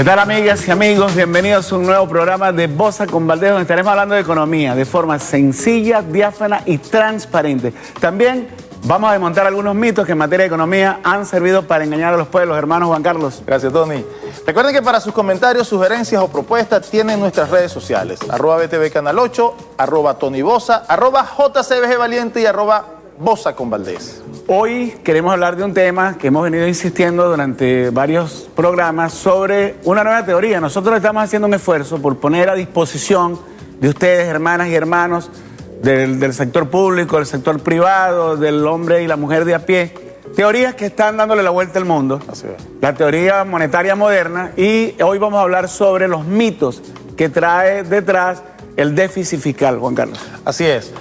¿Qué tal, amigas y amigos? Bienvenidos a un nuevo programa de Bosa con Valdés, donde estaremos hablando de economía de forma sencilla, diáfana y transparente. También vamos a desmontar algunos mitos que en materia de economía han servido para engañar a los pueblos. Hermanos Juan Carlos. Gracias, Tony. Recuerden que para sus comentarios, sugerencias o propuestas tienen nuestras redes sociales. @BTV Canal 8, @Tony Bosa, @JCBG Valiente y @Bosa con Valdés. Hoy queremos hablar de un tema que hemos venido insistiendo durante varios programas sobre una nueva teoría. Nosotros estamos haciendo un esfuerzo por poner a disposición de ustedes, hermanas y hermanos, del sector público, del sector privado, del hombre y la mujer de a pie, teorías que están dándole la vuelta al mundo. Así es. La teoría monetaria moderna, y hoy vamos a hablar sobre los mitos que trae detrás el déficit fiscal, Juan Carlos. Así es.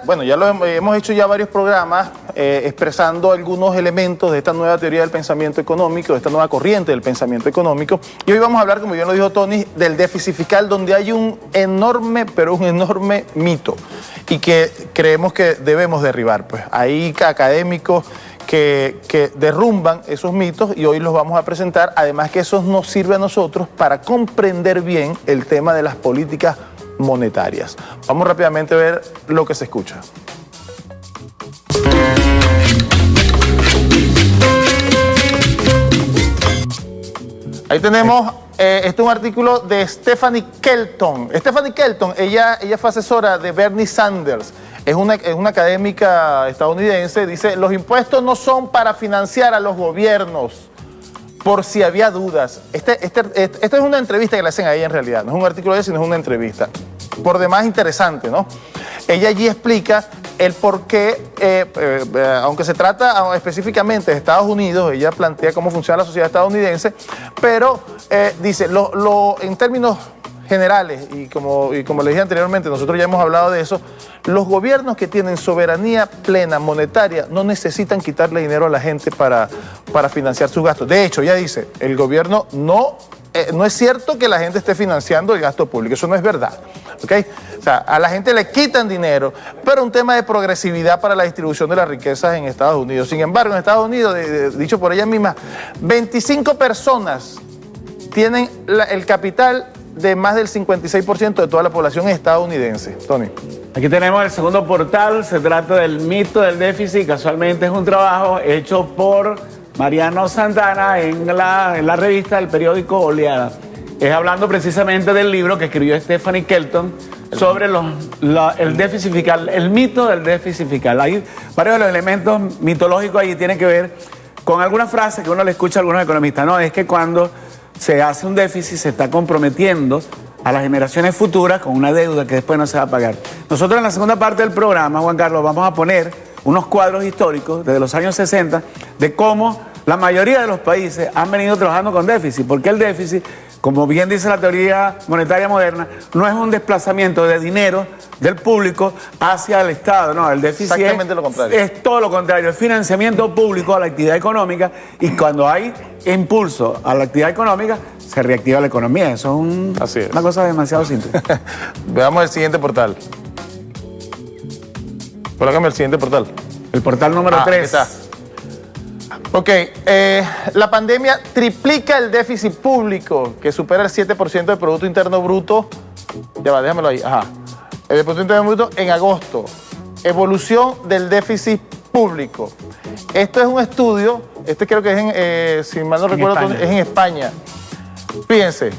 Bueno, ya hemos hecho ya varios programas expresando algunos elementos de esta nueva teoría del pensamiento económico, de esta nueva corriente del pensamiento económico. Y hoy vamos a hablar, como bien lo dijo Tony, del déficit fiscal, donde hay un enorme, pero un enorme mito y que creemos que debemos derribar. Pues hay académicos que derrumban esos mitos y hoy los vamos a presentar. Además que eso nos sirve a nosotros para comprender bien el tema de las políticas monetarias. Vamos rápidamente a ver lo que se escucha. Ahí tenemos, este es un artículo de Stephanie Kelton. Stephanie Kelton, ella fue asesora de Bernie Sanders. Es una académica estadounidense. Dice, los impuestos no son para financiar a los gobiernos, por si había dudas. Esta es una entrevista que le hacen a ella en realidad. No es un artículo de ella, sino es una entrevista. Por demás interesante, ¿no? Ella allí explica el por qué, aunque se trata específicamente de Estados Unidos, ella plantea cómo funciona la sociedad estadounidense, pero dice, en términos generales, y como les dije anteriormente, nosotros ya hemos hablado de eso, los gobiernos que tienen soberanía plena monetaria no necesitan quitarle dinero a la gente para financiar sus gastos. De hecho, ella dice, el gobierno no es cierto que la gente esté financiando el gasto público, eso no es verdad, ¿ok? O sea, a la gente le quitan dinero, pero un tema de progresividad para la distribución de las riquezas en Estados Unidos. Sin embargo, en Estados Unidos, dicho por ella misma, 25 personas tienen el capital de más del 56% de toda la población estadounidense. Tony. Aquí tenemos el segundo portal, se trata del mito del déficit, casualmente es un trabajo hecho por Mariano Santana en la revista del periódico Oleada. Es hablando precisamente del libro que escribió Stephanie Kelton sobre el déficit fiscal, el mito del déficit fiscal. Hay varios de los elementos mitológicos ahí tienen que ver con algunas frases que uno le escucha a algunos economistas. No, es que cuando se hace un déficit se está comprometiendo a las generaciones futuras con una deuda que después no se va a pagar. Nosotros en la segunda parte del programa, Juan Carlos, vamos a poner unos cuadros históricos desde los años 60 de cómo la mayoría de los países han venido trabajando con déficit, porque el déficit, como bien dice la teoría monetaria moderna, no es un desplazamiento de dinero del público hacia el Estado, no, el déficit exactamente lo contrario. Es todo lo contrario, es financiamiento público a la actividad económica, y cuando hay impulso a la actividad económica, se reactiva la economía. Eso es una cosa demasiado simple. Veamos el siguiente portal. Colócame el siguiente portal. El portal número 3. Está. Ok, la pandemia triplica el déficit público, que supera el 7% del Producto Interno Bruto. Ya va, déjamelo ahí. Ajá. El Producto Interno Bruto en agosto. Evolución del déficit público. Esto es un estudio, creo que es si mal no recuerdo, es en España. Fíjense,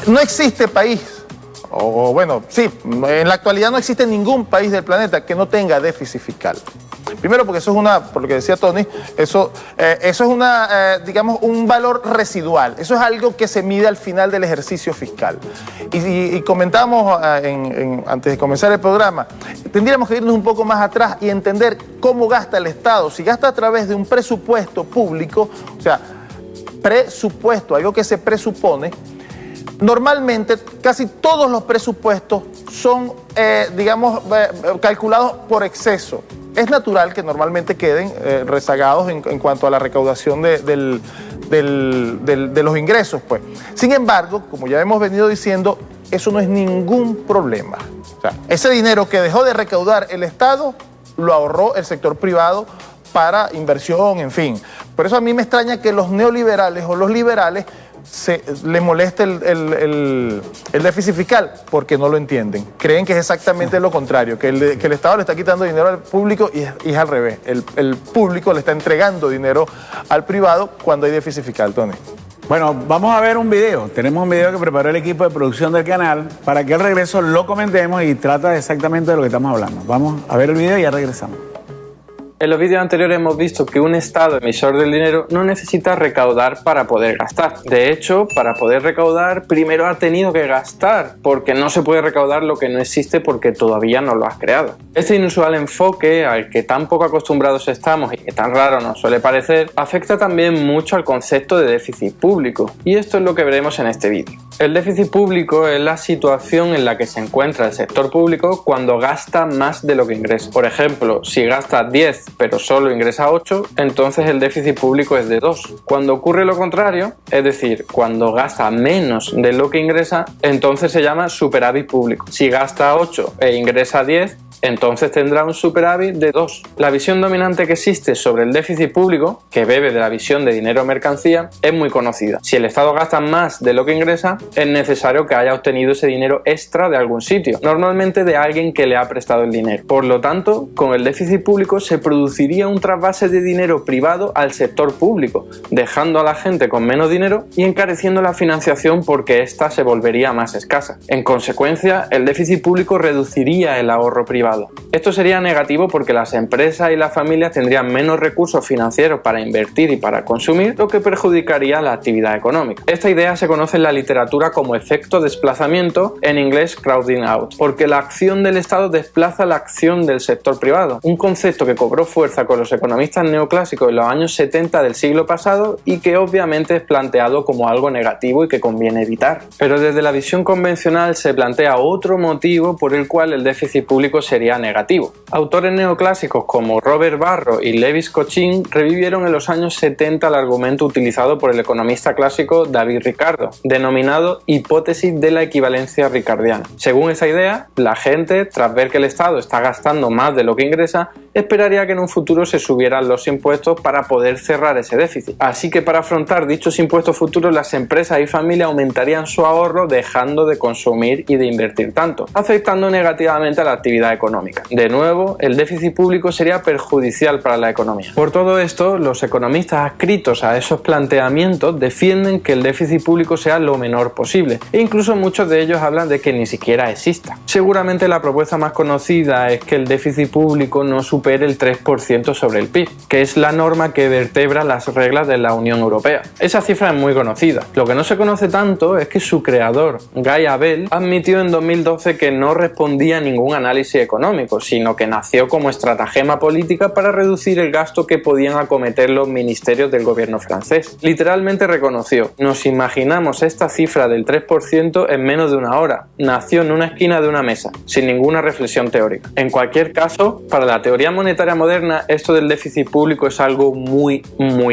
no existe país, bueno, sí, en la actualidad no existe ningún país del planeta que no tenga déficit fiscal. Primero porque eso es por lo que decía Tony, eso es digamos, un valor residual. Eso es algo que se mide al final del ejercicio fiscal. Y comentábamos antes de comenzar el programa, tendríamos que irnos un poco más atrás y entender cómo gasta el Estado. Si gasta a través de un presupuesto público, o sea, presupuesto, algo que se presupone, normalmente casi todos los presupuestos son, digamos, calculados por exceso. Es natural que normalmente queden rezagados en cuanto a la recaudación de los ingresos, pues. Sin embargo, como ya hemos venido diciendo, eso no es ningún problema. O sea, ese dinero que dejó de recaudar el Estado lo ahorró el sector privado para inversión, en fin. Por eso a mí me extraña que los neoliberales o los liberales les moleste el déficit fiscal, porque no lo entienden. Creen que es exactamente lo contrario, que el Estado le está quitando dinero al público y es al revés. El público le está entregando dinero al privado cuando hay déficit fiscal, Tony. Bueno, vamos a ver un video. Tenemos un video que preparó el equipo de producción del canal para que al regreso lo comentemos y trata exactamente de lo que estamos hablando. Vamos a ver el video y ya regresamos. En los vídeos anteriores hemos visto que un Estado emisor del dinero no necesita recaudar para poder gastar. De hecho, para poder recaudar, primero ha tenido que gastar, porque no se puede recaudar lo que no existe porque todavía no lo has creado. Este inusual enfoque, al que tan poco acostumbrados estamos y que tan raro nos suele parecer, afecta también mucho al concepto de déficit público. Y esto es lo que veremos en este vídeo. El déficit público es la situación en la que se encuentra el sector público cuando gasta más de lo que ingresa. Por ejemplo, si gasta 10 pero solo ingresa 8, entonces el déficit público es de 2. Cuando ocurre lo contrario, es decir, cuando gasta menos de lo que ingresa, entonces se llama superávit público. Si gasta 8 e ingresa 10, entonces tendrá un superávit de 2. La visión dominante que existe sobre el déficit público, que bebe de la visión de dinero o mercancía, es muy conocida. Si el Estado gasta más de lo que ingresa, es necesario que haya obtenido ese dinero extra de algún sitio, normalmente de alguien que le ha prestado el dinero. Por lo tanto, con el déficit público se produciría un trasvase de dinero privado al sector público, dejando a la gente con menos dinero y encareciendo la financiación porque ésta se volvería más escasa. En consecuencia, el déficit público reduciría el ahorro privado. Esto sería negativo porque las empresas y las familias tendrían menos recursos financieros para invertir y para consumir, lo que perjudicaría la actividad económica. Esta idea se conoce en la literatura como efecto desplazamiento, en inglés crowding out, porque la acción del Estado desplaza la acción del sector privado, un concepto que cobró fuerza con los economistas neoclásicos en los años 70 del siglo pasado y que obviamente es planteado como algo negativo y que conviene evitar. Pero desde la visión convencional se plantea otro motivo por el cual el déficit público sería negativo. Autores neoclásicos como Robert Barro y Lévis Cochin revivieron en los años 70 el argumento utilizado por el economista clásico David Ricardo, denominado hipótesis de la equivalencia ricardiana. Según esa idea, la gente, tras ver que el Estado está gastando más de lo que ingresa, esperaría que en un futuro se subieran los impuestos para poder cerrar ese déficit. Así que para afrontar dichos impuestos futuros, las empresas y familias aumentarían su ahorro dejando de consumir y de invertir tanto, afectando negativamente a la actividad económica. De nuevo, el déficit público sería perjudicial para la economía. Por todo esto, los economistas adscritos a esos planteamientos defienden que el déficit público sea lo menor posible, e incluso muchos de ellos hablan de que ni siquiera exista. Seguramente la propuesta más conocida es que el déficit público no supere el 3% sobre el PIB, que es la norma que vertebra las reglas de la Unión Europea. Esa cifra es muy conocida. Lo que no se conoce tanto es que su creador, Guy Abel, admitió en 2012 que no respondía a ningún análisis económico, sino que nació como estratagema política para reducir el gasto que podían acometer los ministerios del gobierno francés. Literalmente reconoció: nos imaginamos esta cifra del 3% en menos de una hora. Nació en una esquina de una mesa, sin ninguna reflexión teórica. En cualquier caso, para la teoría monetaria moderna, esto del déficit público es algo muy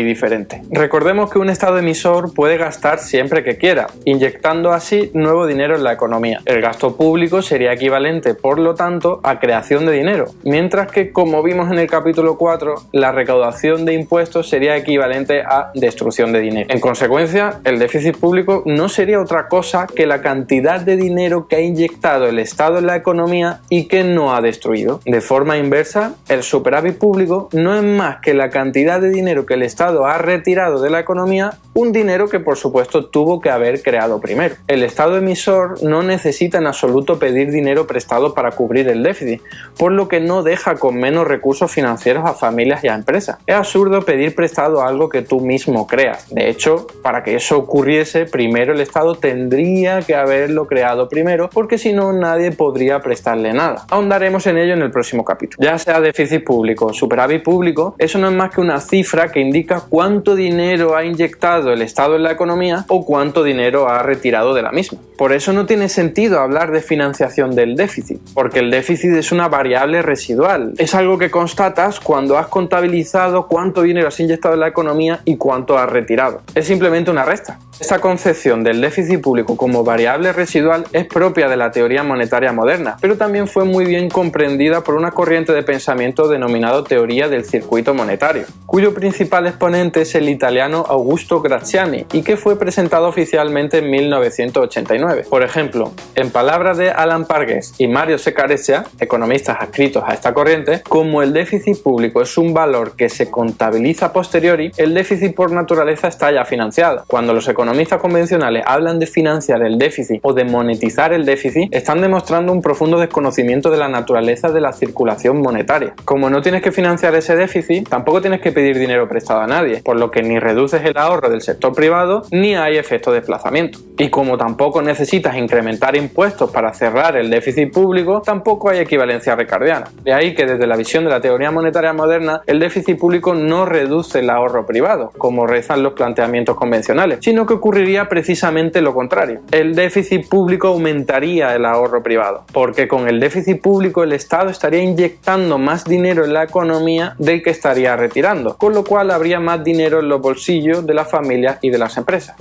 diferente. Recordemos que un Estado emisor puede gastar siempre que quiera, inyectando así nuevo dinero en la economía. El gasto público sería equivalente, por lo tanto, a creación de dinero, mientras que, como vimos en el capítulo 4, la recaudación de impuestos sería equivalente a destrucción de dinero. En consecuencia, el déficit público no sería otra cosa que la cantidad de dinero que ha inyectado el Estado en la economía y que no ha destruido. De forma inversa, el superávit público no es más que la cantidad de dinero que el Estado ha retirado de la economía, un dinero que por supuesto tuvo que haber creado primero. El Estado emisor no necesita en absoluto pedir dinero prestado para cubrir el déficit, por lo que no deja con menos recursos financieros a familias y a empresas. Es absurdo pedir prestado algo que tú mismo creas. De hecho, para que eso ocurriese, primero el Estado tendría que haberlo creado primero, porque si no, nadie podría prestarle nada. Ahondaremos en ello en el próximo capítulo. Ya sea déficit público o superávit público, eso no es más que una cifra que indica cuánto dinero ha inyectado el Estado en la economía o cuánto dinero ha retirado de la misma. Por eso no tiene sentido hablar de financiación del déficit, porque el déficit es una variable residual. Es algo que constatas cuando has contabilizado cuánto dinero has inyectado en la economía y cuánto has retirado. Es simplemente una resta. Esta concepción del déficit público como variable residual es propia de la teoría monetaria moderna, pero también fue muy bien comprendida por una corriente de pensamiento denominado teoría del circuito monetario, cuyo principal exponente es el italiano Augusto Graziani y que fue presentado oficialmente en 1989. Por ejemplo, en palabras de Alan Parges y Mario Secarescia, economistas adscritos a esta corriente, como el déficit público es un valor que se contabiliza a posteriori, el déficit por naturaleza está ya financiado. Cuando los economistas convencionales hablan de financiar el déficit o de monetizar el déficit, están demostrando un profundo desconocimiento de la naturaleza de la circulación monetaria. Como no tienes que financiar ese déficit, tampoco tienes que pedir dinero prestado a nadie, por lo que ni reduces el ahorro del sector privado ni hay efecto de desplazamiento. Y como tampoco necesitas incrementar impuestos para cerrar el déficit público, tampoco hay equivalencia ricardiana. De ahí que desde la visión de la teoría monetaria moderna, el déficit público no reduce el ahorro privado, como rezan los planteamientos convencionales, sino que ocurriría precisamente lo contrario. El déficit público aumentaría el ahorro privado, porque con el déficit público el Estado estaría inyectando más dinero en la economía del que estaría retirando, con lo cual habría más dinero en los bolsillos de las familias y de las empresas.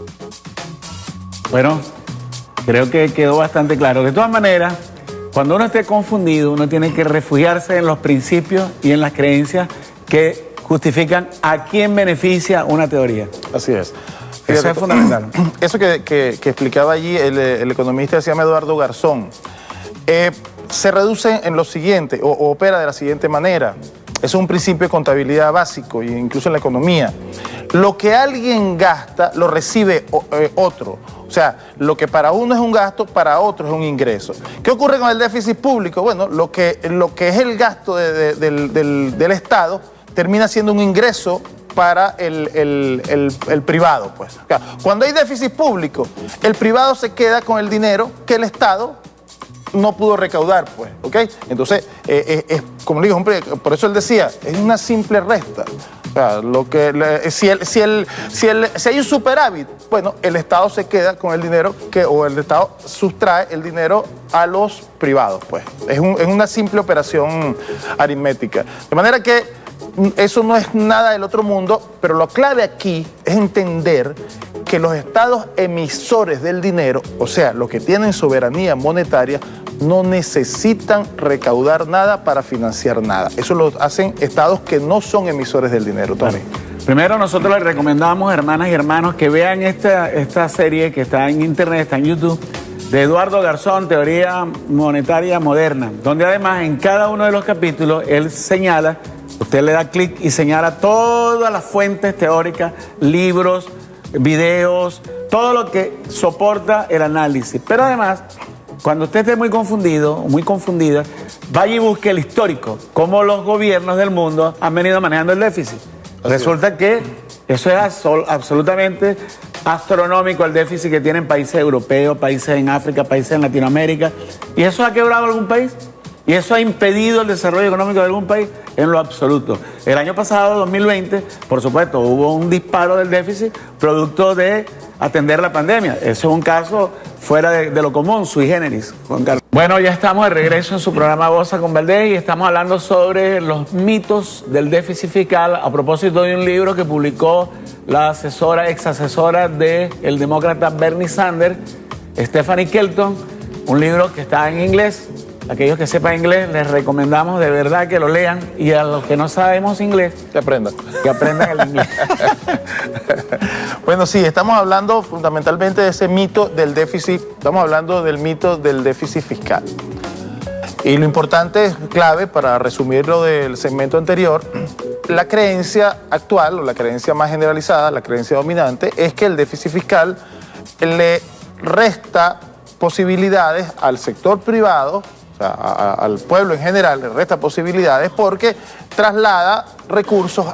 Bueno, creo que quedó bastante claro. De todas maneras, cuando uno esté confundido, uno tiene que refugiarse en los principios y en las creencias que justifican a quién beneficia una teoría. Así es. Eso es fundamental. Eso que explicaba allí el economista se llama Eduardo Garzón. Se reduce en lo siguiente, o opera de la siguiente manera. Es un principio de contabilidad básico, e incluso en la economía. Lo que alguien gasta, lo recibe otro. O sea, lo que para uno es un gasto, para otro es un ingreso. ¿Qué ocurre con el déficit público? Bueno, lo que es el gasto del Estado termina siendo un ingreso para el privado, pues. O sea, cuando hay déficit público, el privado se queda con el dinero que el Estado no pudo recaudar, pues, ¿ok? Entonces, como le digo, hombre, por eso él decía, es una simple resta. O sea, si hay un superávit, bueno, el Estado se queda con el dinero o el Estado sustrae el dinero a los privados, pues. Es una simple operación aritmética. De manera que eso no es nada del otro mundo, pero lo clave aquí es entender que los estados emisores del dinero, o sea, los que tienen soberanía monetaria, no necesitan recaudar nada para financiar nada. Eso lo hacen estados que no son emisores del dinero, Tony. Primero, nosotros les recomendamos, hermanas y hermanos, que vean esta serie que está en internet, está en YouTube, de Eduardo Garzón, Teoría Monetaria Moderna, donde además en cada uno de los capítulos él señala, usted le da clic y señala todas las fuentes teóricas, libros, videos, todo lo que soporta el análisis. Pero además, cuando usted esté muy confundido, muy confundida, vaya y busque el histórico, cómo los gobiernos del mundo han venido manejando el déficit. Resulta que eso es absolutamente astronómico, el déficit que tienen países europeos, países en África, países en Latinoamérica. ¿Y eso ha quebrado algún país? ¿Y eso ha impedido el desarrollo económico de algún país? En lo absoluto. El año pasado, 2020, por supuesto, hubo un disparo del déficit producto de atender la pandemia. Eso es un caso fuera de lo común, sui generis, Juan Carlos. Bueno, ya estamos de regreso en su programa Goza con Valdés y estamos hablando sobre los mitos del déficit fiscal a propósito de un libro que publicó la ex asesora del demócrata Bernie Sanders, Stephanie Kelton, un libro que está en inglés. Aquellos que sepan inglés, les recomendamos de verdad que lo lean, y a los que no sabemos inglés, que aprendan el inglés. Bueno, sí, estamos hablando fundamentalmente de ese mito del déficit, estamos hablando del mito del déficit fiscal. Y lo importante, es clave, para resumir lo del segmento anterior, la creencia actual, o la creencia más generalizada, la creencia dominante, es que el déficit fiscal le resta posibilidades al sector privado, o sea, al pueblo en general, le resta posibilidades porque traslada recursos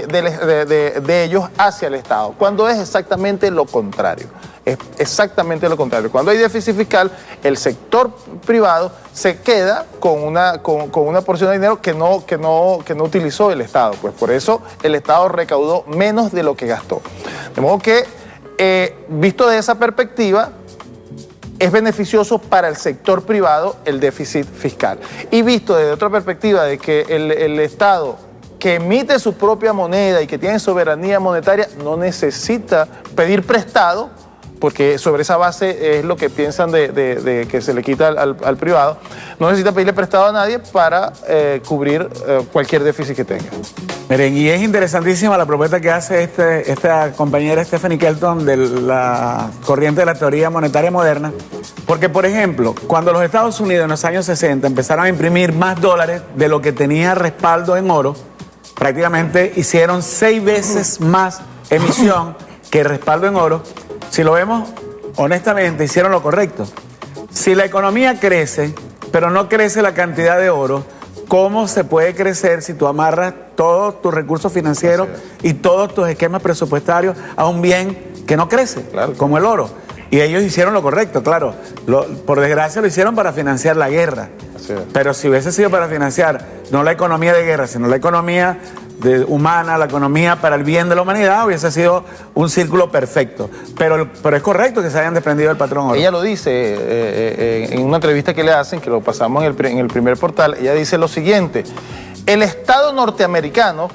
de ellos hacia el Estado, cuando es exactamente lo contrario. Es exactamente lo contrario. Cuando hay déficit fiscal, el sector privado se queda con una porción de dinero que no utilizó el Estado. Pues por eso el Estado recaudó menos de lo que gastó. De modo que, visto de esa perspectiva, es beneficioso para el sector privado el déficit fiscal. Y visto desde otra perspectiva de que el Estado que emite su propia moneda y que tiene soberanía monetaria no necesita pedir prestado porque sobre esa base es lo que piensan de que se le quita al privado. No necesita pedirle prestado a nadie para cubrir cualquier déficit que tenga. Miren, y es interesantísima la propuesta que hace esta compañera Stephanie Kelton de la corriente de la teoría monetaria moderna, porque, por ejemplo, cuando los Estados Unidos en los años 60 empezaron a imprimir más dólares de lo que tenía respaldo en oro, prácticamente hicieron 6 veces más emisión que respaldo en oro. Si lo vemos honestamente, hicieron lo correcto. Si la economía crece, pero no crece la cantidad de oro, ¿cómo se puede crecer si tú amarras todos tus recursos financieros y todos tus esquemas presupuestarios a un bien que no crece, claro, como el oro? Y ellos hicieron lo correcto, claro. Por desgracia lo hicieron para financiar la guerra. Pero si hubiese sido para financiar no la economía de guerra, sino la economía humana, la economía para el bien de la humanidad, hubiese sido un círculo perfecto. Pero es correcto que se hayan desprendido del patrón oro. Ella lo dice en una entrevista que le hacen, que lo pasamos en el primer portal. Ella dice lo siguiente: el Estado norteamericano,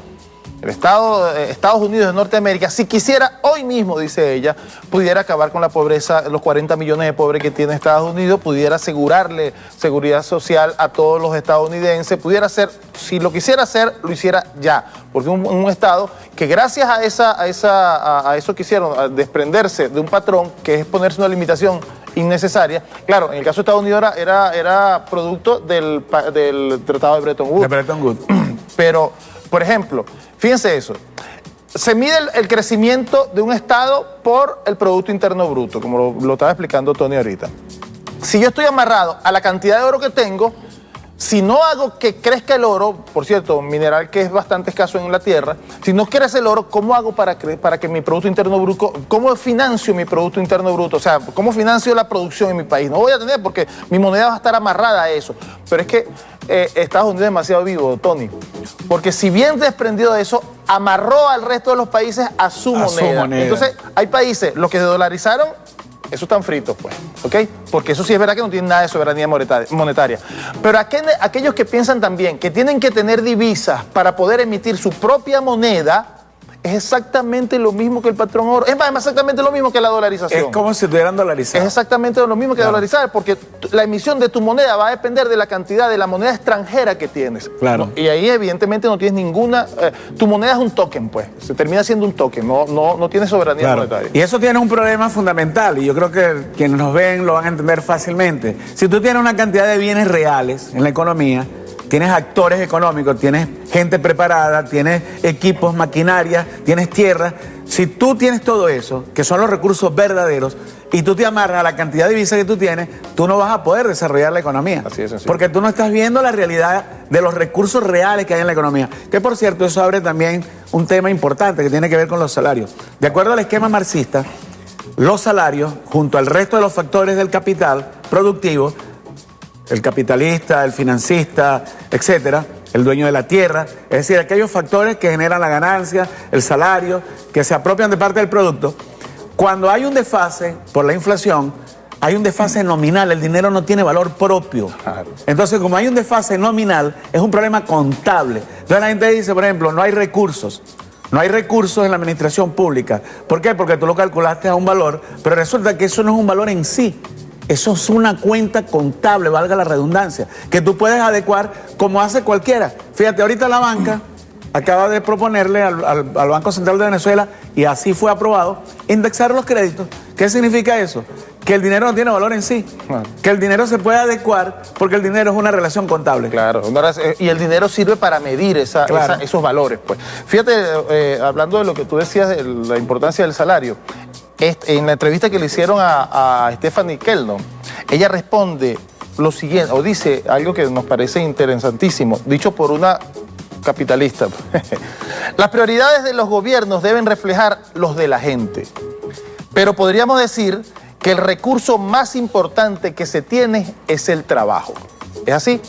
Estados Unidos de Norteamérica, si quisiera hoy mismo, dice ella, pudiera acabar con la pobreza, los 40 millones de pobres que tiene Estados Unidos, pudiera asegurarle seguridad social a todos los estadounidenses, pudiera hacer, si lo quisiera hacer, lo hiciera ya, porque un Estado que gracias a eso que hicieron, a desprenderse de un patrón, que es ponerse una limitación innecesaria. Claro, en el caso de Estados Unidos era producto del Tratado de Bretton Woods. De Bretton Woods. Pero, por ejemplo, fíjense eso, se mide el crecimiento de un Estado por el Producto Interno Bruto, como lo estaba explicando Tony ahorita. Si yo estoy amarrado a la cantidad de oro que tengo, si no hago que crezca el oro, por cierto, un mineral que es bastante escaso en la tierra, si no crece el oro, ¿cómo hago para que mi Producto Interno Bruto, cómo financio mi Producto Interno Bruto? O sea, ¿cómo financio la producción en mi país? No voy a tener porque mi moneda va a estar amarrada a eso. Pero es que Estados Unidos es demasiado vivo, Tony, porque si bien desprendido de eso, amarró al resto de los países a su moneda. Entonces, hay países, los que se dolarizaron, esos están fritos, pues, ¿ok? Porque eso sí es verdad que no tienen nada de soberanía monetaria. Pero aquellos que piensan también que tienen que tener divisas para poder emitir su propia moneda, es exactamente lo mismo que el patrón oro. Es más, exactamente lo mismo que la dolarización. Es como si estuvieran dolarizados. Es exactamente lo mismo que dolarizar, porque la emisión de tu moneda va a depender de la cantidad de la moneda extranjera que tienes. Claro. ¿No? Y ahí evidentemente no tienes ninguna... tu moneda es un token, pues. Se termina siendo un token, no tiene soberanía monetaria. Y eso tiene un problema fundamental, y yo creo que quienes nos ven lo van a entender fácilmente. Si tú tienes una cantidad de bienes reales en la economía, tienes actores económicos, tienes gente preparada, tienes equipos, maquinarias, tienes tierra. Si tú tienes todo eso, que son los recursos verdaderos, y tú te amarras a la cantidad de divisas que tú tienes, tú no vas a poder desarrollar la economía. Así es, así. Porque tú no estás viendo la realidad de los recursos reales que hay en la economía. Que, por cierto, eso abre también un tema importante que tiene que ver con los salarios. De acuerdo al esquema marxista, los salarios, junto al resto de los factores del capital productivo, el capitalista, el financista, etcétera, el dueño de la tierra, es decir, aquellos factores que generan la ganancia, el salario, que se apropian de parte del producto. Cuando hay un desfase por la inflación, hay un desfase nominal, el dinero no tiene valor propio. Entonces, como hay un desfase nominal, es un problema contable. Entonces la gente dice, por ejemplo, no hay recursos. No hay recursos en la administración pública. ¿Por qué? Porque tú lo calculaste a un valor, pero resulta que eso no es un valor en sí. Eso es una cuenta contable, valga la redundancia, que tú puedes adecuar como hace cualquiera. Fíjate, ahorita la banca acaba de proponerle al Banco Central de Venezuela, y así fue aprobado, indexar los créditos. ¿Qué significa eso? Que el dinero no tiene valor en sí, que el dinero se puede adecuar porque el dinero es una relación contable. Claro, y el dinero sirve para medir esos valores, pues. Fíjate, hablando de lo que tú decías de la importancia del salario, en la entrevista que le hicieron a Stephanie Kelton, ella responde lo siguiente, o dice algo que nos parece interesantísimo, dicho por una capitalista. Las prioridades de los gobiernos deben reflejar los de la gente, pero podríamos decir que el recurso más importante que se tiene es el trabajo. ¿Es así?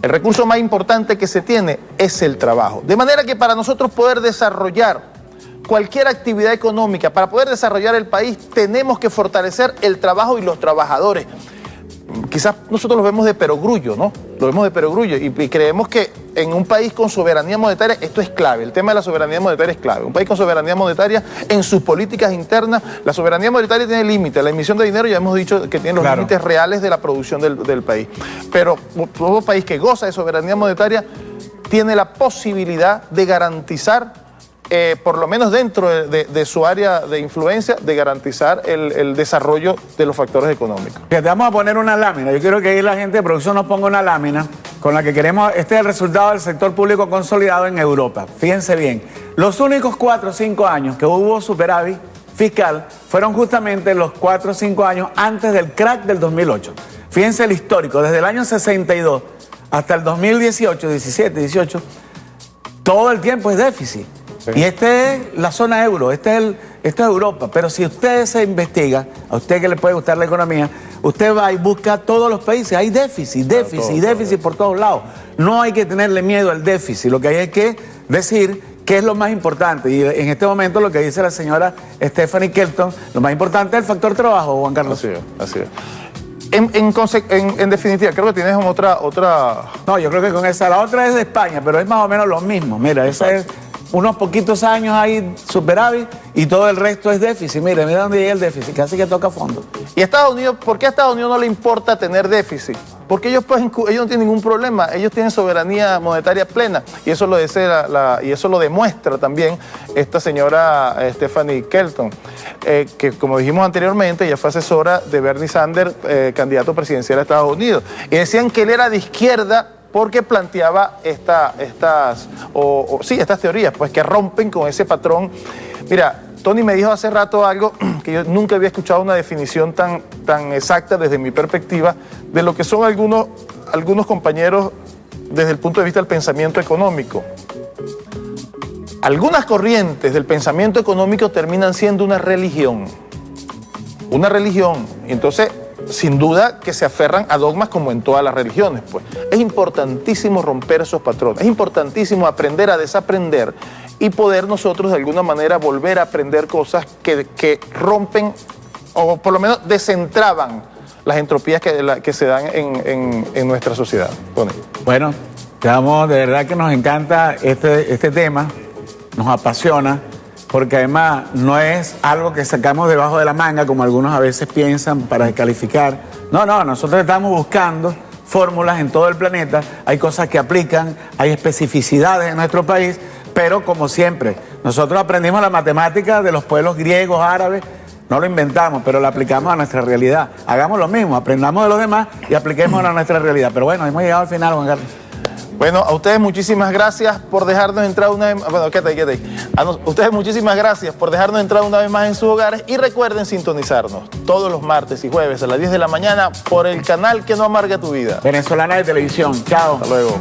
El recurso más importante que se tiene es el trabajo. De manera que para nosotros poder desarrollar cualquier actividad económica, para poder desarrollar el país, tenemos que fortalecer el trabajo y los trabajadores. quizás nosotros los vemos de perogrullo, ¿no? Lo vemos de perogrullo y creemos que en un país con soberanía monetaria esto es clave. El tema de la soberanía monetaria es clave. Un país con soberanía monetaria en sus políticas internas, la soberanía monetaria tiene límites. La emisión de dinero ya hemos dicho que tiene los límites reales de la producción del país. Pero todo país que goza de soberanía monetaria tiene la posibilidad de garantizar, por lo menos dentro de su área de influencia, de garantizar el desarrollo de los factores económicos. Te vamos a poner una lámina. Yo quiero que ahí la gente de producción nos ponga una lámina con la que queremos. Este es el resultado del sector público consolidado en Europa. Fíjense bien, los únicos 4 o 5 años que hubo superávit fiscal fueron justamente los 4 o 5 años antes del crack del 2008. Fíjense el histórico, desde el año 62 hasta el 2018, 17, 18, todo el tiempo es déficit. Sí. Y esta es la zona euro, esto es Europa. Pero si usted se investiga, a usted que le puede gustar la economía, usted va y busca todos los países, hay déficit por todos lados. No hay que tenerle miedo al déficit, lo que hay que decir qué es lo más importante. Y en este momento lo que dice la señora Stephanie Kelton, lo más importante es el factor trabajo, Juan Carlos. Así es. En definitiva, creo que tienes otra... No, yo creo que con esa, la otra es de España, pero es más o menos lo mismo. Mira, esa es unos poquitos años hay superávit y todo el resto es déficit. Mira dónde llega el déficit, casi que toca fondo. ¿Y Estados Unidos, por qué a Estados Unidos no le importa tener déficit? Porque ellos no tienen ningún problema, ellos tienen soberanía monetaria plena y eso lo dice y eso lo demuestra también esta señora Stephanie Kelton, que como dijimos anteriormente, ella fue asesora de Bernie Sanders, candidato presidencial de Estados Unidos, y decían que él era de izquierda porque planteaba estas teorías, pues que rompen con ese patrón. Mira, Tony me dijo hace rato algo que yo nunca había escuchado, una definición tan exacta desde mi perspectiva de lo que son algunos compañeros desde el punto de vista del pensamiento económico. Algunas corrientes del pensamiento económico terminan siendo una religión. Una religión. Entonces, sin duda que se aferran a dogmas como en todas las religiones, pues. Es importantísimo romper esos patrones, es importantísimo aprender a desaprender y poder nosotros de alguna manera volver a aprender cosas que rompen o por lo menos desentraban las entropías que se dan en nuestra sociedad. Bueno, de verdad que nos encanta este tema, nos apasiona, porque además no es algo que sacamos debajo de la manga, como algunos a veces piensan para descalificar. No, nosotros estamos buscando fórmulas en todo el planeta, hay cosas que aplican, hay especificidades en nuestro país, pero como siempre, nosotros aprendimos la matemática de los pueblos griegos, árabes, no lo inventamos, pero lo aplicamos a nuestra realidad. Hagamos lo mismo, aprendamos de los demás y apliquemos a nuestra realidad. Pero bueno, hemos llegado al final, Juan Carlos. Bueno, a ustedes muchísimas gracias por dejarnos entrar una vez más. Bueno, quédate ahí. Ustedes muchísimas gracias por dejarnos entrar una vez más en sus hogares y recuerden sintonizarnos todos los martes y jueves a las 10 de la mañana por el canal que no amarga tu vida. Venezolana de Televisión. Chao. Hasta luego.